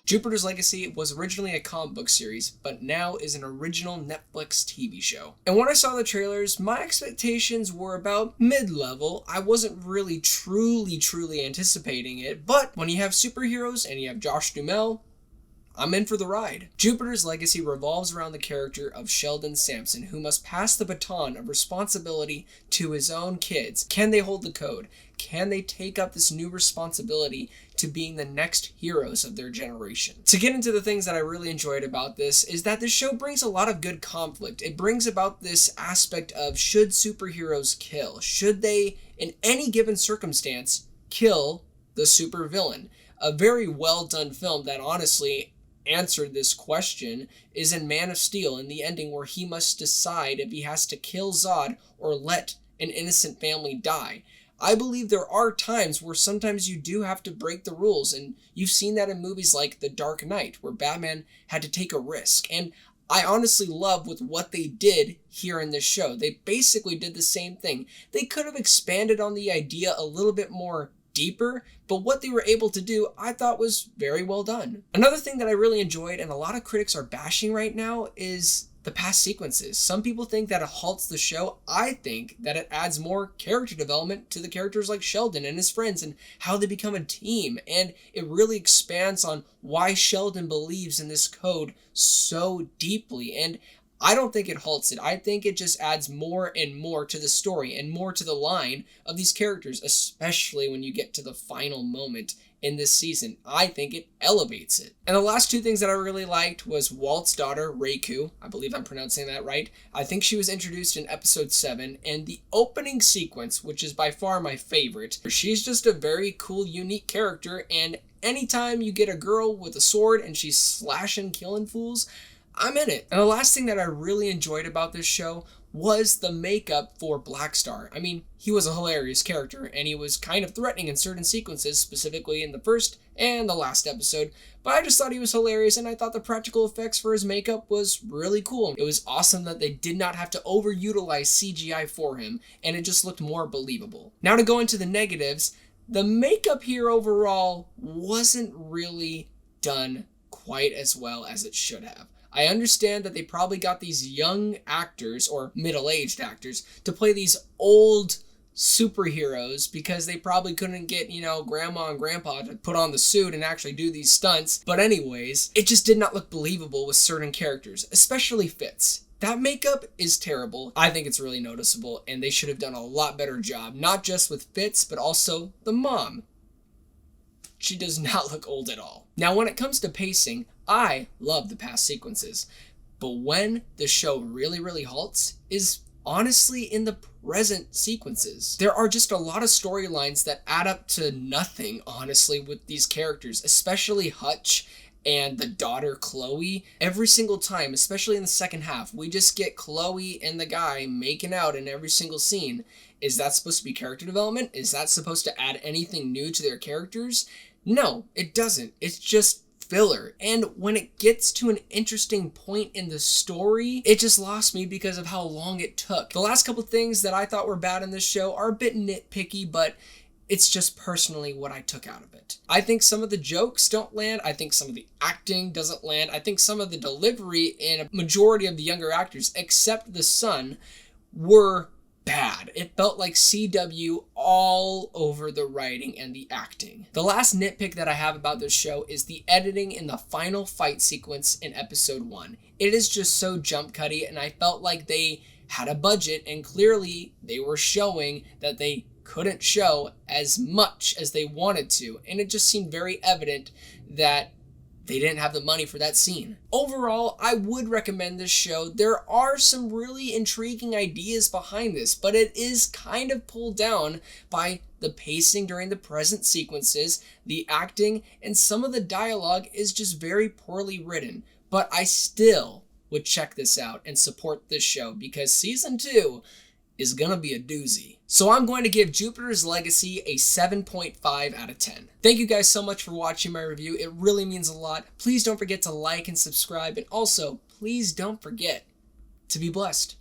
Jupiter's Legacy was originally a comic book series, but now is an original Netflix TV show. And when I saw the trailers, my expectations were about mid-level. I wasn't really truly anticipating it, but when you have superheroes and you have Josh Duhamel, I'm in for the ride. Jupiter's Legacy revolves around the character of Sheldon Sampson, who must pass the baton of responsibility to his own kids. Can they hold the code? Can they take up this new responsibility to being the next heroes of their generation? To get into the things that I really enjoyed about this is that this show brings a lot of good conflict. It brings about this aspect of, should superheroes kill? Should they, in any given circumstance, kill the supervillain? A very well done film that honestly answered this question is in Man of Steel, in the ending where he must decide if he has to kill Zod or let an innocent family die. I believe there are times where sometimes you do have to break the rules, and you've seen that in movies like The Dark Knight, where Batman had to take a risk. And I honestly love with what they did here in this show. They basically did the same thing. They could have expanded on the idea a little bit more deeper, but what they were able to do, I thought was very well done. Another thing that I really enjoyed, and a lot of critics are bashing right now, is the past sequences. Some people think that it halts the show. I think that it adds more character development to the characters like Sheldon and his friends and how they become a team, and it really expands on why Sheldon believes in this code so deeply, and I don't think it halts it. I think it just adds more and more to the story and more to the line of these characters, especially when you get to the final moment in this season. I think it elevates it. And the last two things that I really liked was Walt's daughter, Reiku. I believe I'm pronouncing that right. I think she was introduced in episode 7, and the opening sequence, which is by far my favorite. She's just a very cool, unique character, and anytime you get a girl with a sword and she's slashing, killing fools, I'm in it. And the last thing that I really enjoyed about this show was the makeup for Blackstar. I mean, he was a hilarious character, and he was kind of threatening in certain sequences, specifically in the first and the last episode, but I just thought he was hilarious, and I thought the practical effects for his makeup was really cool. It was awesome that they did not have to overutilize CGI for him, and it just looked more believable. Now to go into the negatives, the makeup here overall wasn't really done quite as well as it should have. I understand that they probably got these young actors, or middle-aged actors, to play these old superheroes because they probably couldn't get, grandma and grandpa to put on the suit and actually do these stunts. But anyways, it just did not look believable with certain characters, especially Fitz. That makeup is terrible. I think it's really noticeable, and they should have done a lot better job, not just with Fitz, but also the mom. She does not look old at all. Now, when it comes to pacing, I love the past sequences, but when the show really halts is honestly in the present sequences. There are just a lot of storylines that add up to nothing, honestly, with these characters, especially Hutch and the daughter Chloe. Every single time, especially in the second half, we just get Chloe and the guy making out in every single scene. Is that supposed to be character development? Is that supposed to add anything new to their characters? No, it doesn't. It's just filler. And when it gets to an interesting point in the story, it just lost me because of how long it took. The last couple things that I thought were bad in this show are a bit nitpicky, but it's just personally what I took out of it. I think some of the jokes don't land. I think some of the acting doesn't land. I think some of the delivery in a majority of the younger actors, except the son, were bad. It felt like CW all over the writing and the acting. The last nitpick that I have about this show is the editing in the final fight sequence in episode 1. It is just so jump cutty, and I felt like they had a budget, and clearly they were showing that they couldn't show as much as they wanted to, and it just seemed very evident that they didn't have the money for that scene. Overall, I would recommend this show. There are some really intriguing ideas behind this, but it is kind of pulled down by the pacing during the present sequences, the acting, and some of the dialogue is just very poorly written. But I still would check this out and support this show because season 2 is gonna be a doozy. So I'm going to give Jupiter's Legacy a 7.5 out of 10. Thank you guys so much for watching my review. It really means a lot. Please don't forget to like and subscribe, and also, please don't forget to be blessed.